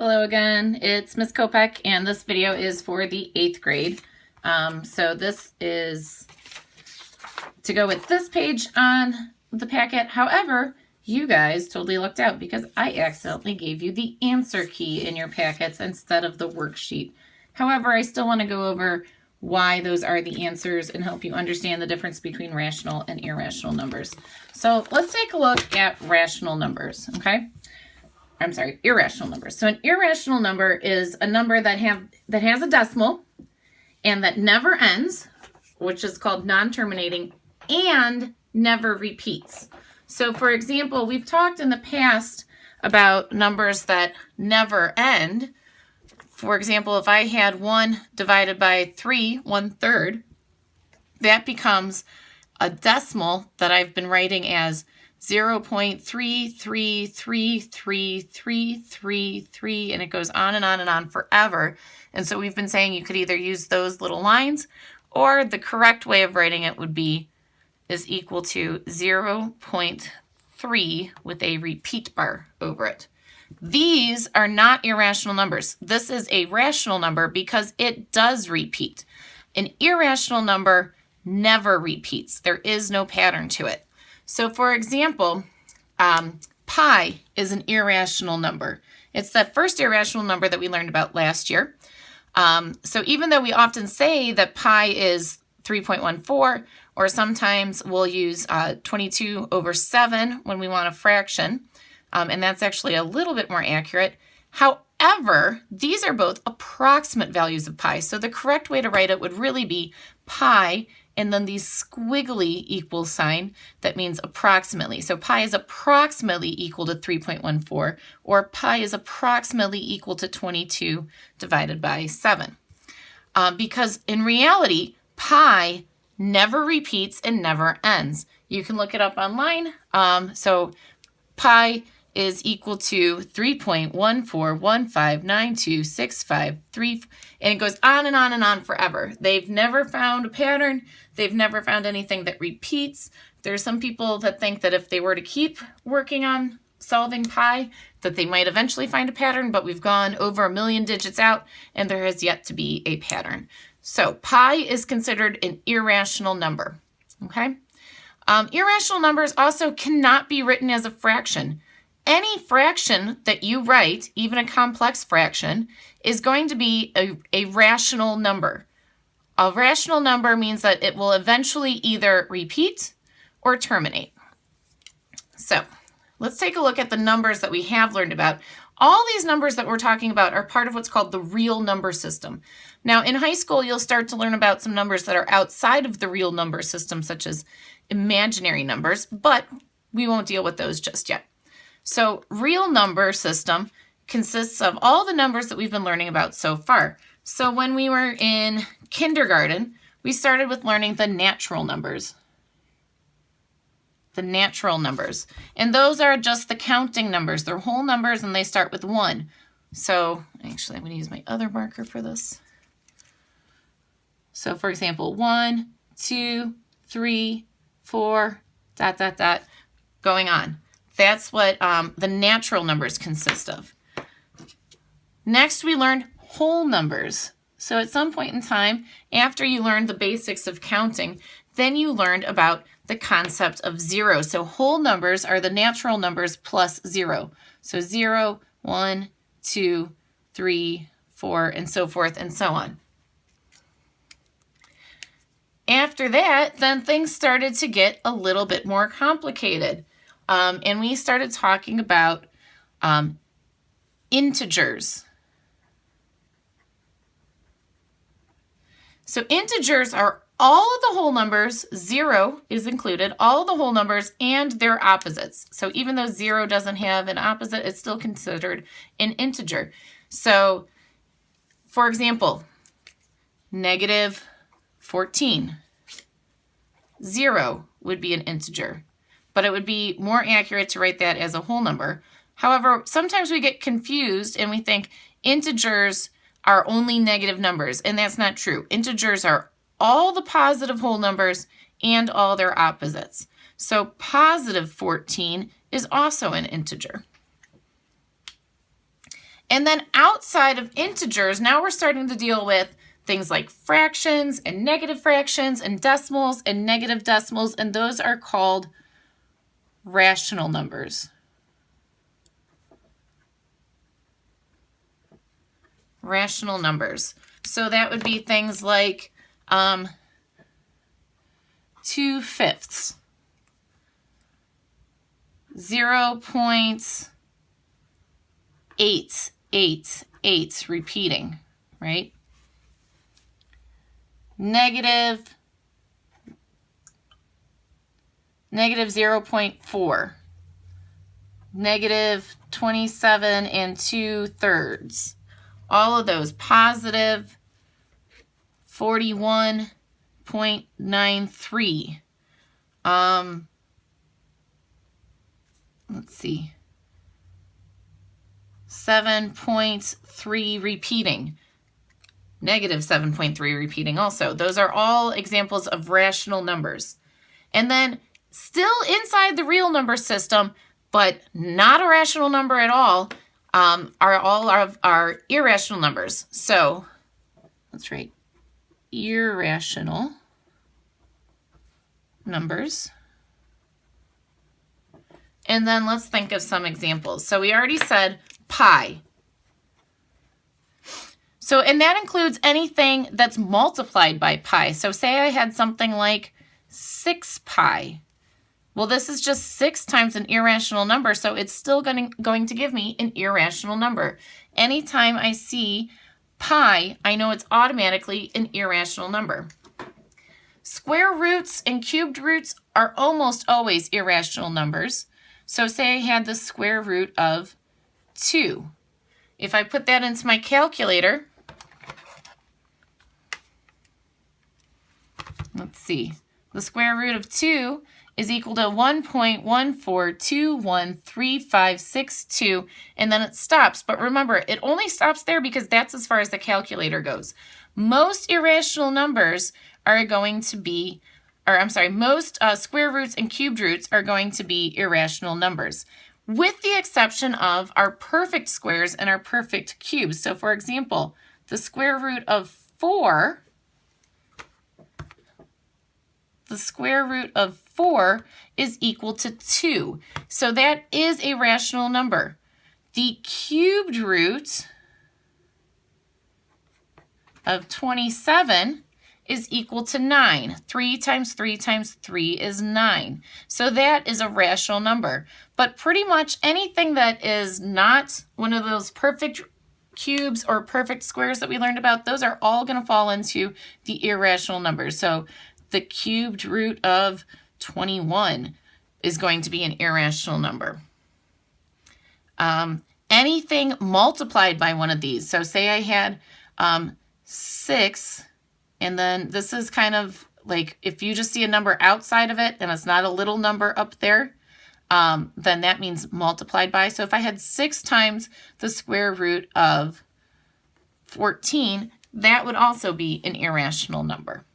Hello again, it's Ms. Kopek, and this video is for the 8th grade. So this is to go with this page on the packet. However, you guys totally lucked out because I accidentally gave you the answer key in your packets instead of the worksheet. However, I still want to go over why those are the answers and help you understand the difference between rational and irrational numbers. So let's take a look at rational numbers, okay? I'm sorry, irrational numbers. So an irrational number is a number that has a decimal and that never ends, which is called non-terminating, and never repeats. So for example, we've talked in the past about numbers that never end. For example, if I had 1 divided by 3, 1/3, that becomes a decimal that I've been writing as 0.333333, and it goes on and on and on forever. And so we've been saying you could either use those little lines, or the correct way of writing it would be is equal to 0.3 with a repeat bar over it. These are not irrational numbers. This is a rational number because it does repeat. An irrational number never repeats. There is no pattern to it. So for example, pi is an irrational number. It's that first irrational number that we learned about last year. So even though we often say that pi is 3.14, or sometimes we'll use 22/7 when we want a fraction, and that's actually a little bit more accurate. However, these are both approximate values of pi. So the correct way to write it would really be pi and then the squiggly equal sign that means approximately. So pi is approximately equal to 3.14, or pi is approximately equal to 22 divided by 7. Because in reality, pi never repeats and never ends. You can look it up online. So pi is equal to 3.14159265, and it goes on and on and on forever. They've never found a pattern. They've never found anything that repeats. There's some people that think that if they were to keep working on solving pi, that they might eventually find a pattern, but we've gone over 1 million digits out, and there has yet to be a pattern. So pi is considered an irrational number, okay? Irrational numbers also cannot be written as a fraction. Any fraction that you write, even a complex fraction, is going to be a rational number. A rational number means that it will eventually either repeat or terminate. So let's take a look at the numbers that we have learned about. All these numbers that we're talking about are part of what's called the real number system. Now, in high school, you'll start to learn about some numbers that are outside of the real number system, such as imaginary numbers, but we won't deal with those just yet. So real number system consists of all the numbers that we've been learning about so far. So when we were in kindergarten, we started with learning the natural numbers. The natural numbers. And those are just the counting numbers. They're whole numbers and they start with 1. So actually, I'm going to use my other marker for this. So for example, 1, 2, 3, 4, ... going on. That's what the natural numbers consist of. Next, we learned whole numbers. So at some point in time, after you learned the basics of counting, then you learned about the concept of zero. So whole numbers are the natural numbers plus 0. So 0, 1, 2, 3, 4, and so forth and so on. After that, then things started to get a little bit more complicated. And we started talking about integers. So integers are all of the whole numbers, 0 is included, all the whole numbers and their opposites. So even though 0 doesn't have an opposite, it's still considered an integer. So for example, -14. 0 would be an integer, but it would be more accurate to write that as a whole number. However, sometimes we get confused and we think integers are only negative numbers, and that's not true. Integers are all the positive whole numbers and all their opposites. So +14 is also an integer. And then outside of integers, now we're starting to deal with things like fractions and negative fractions and decimals and negative decimals, and those are called rational numbers. Rational numbers. So that would be things like 2/5, 0.888 repeating, right? Negative 0.4, negative 27 2/3. All of those, positive 41.93. Let's see. 7.3 repeating. Negative 7.3 repeating also. Those are all examples of rational numbers. And then still inside the real number system, but not a rational number at all, are all of our irrational numbers. So let's write irrational numbers. And then let's think of some examples. So we already said pi. So, and that includes anything that's multiplied by pi. So say I had something like 6 pi. Well, this is just 6 times an irrational number, so it's still going to give me an irrational number. Anytime I see pi, I know it's automatically an irrational number. Square roots and cubed roots are almost always irrational numbers. So say I had the square root of 2. If I put that into my calculator, let's see, the square root of 2 is equal to 1.14213562, and then it stops. But remember, it only stops there because that's as far as the calculator goes. Most irrational numbers are going to be, most square roots and cubed roots are going to be irrational numbers, with the exception of our perfect squares and our perfect cubes. So for example, the square root of 4, is equal to 2. So that is a rational number. The cubed root of 27 is equal to 9. 3 times 3 times 3 is 9. So that is a rational number. But pretty much anything that is not one of those perfect cubes or perfect squares that we learned about, those are all going to fall into the irrational numbers. So the cubed root of 21 is going to be an irrational number. Anything multiplied by one of these. So say I had 6, and then this is kind of like if you just see a number outside of it and it's not a little number up there, then that means multiplied by. So if I had 6 times the square root of 14, that would also be an irrational number.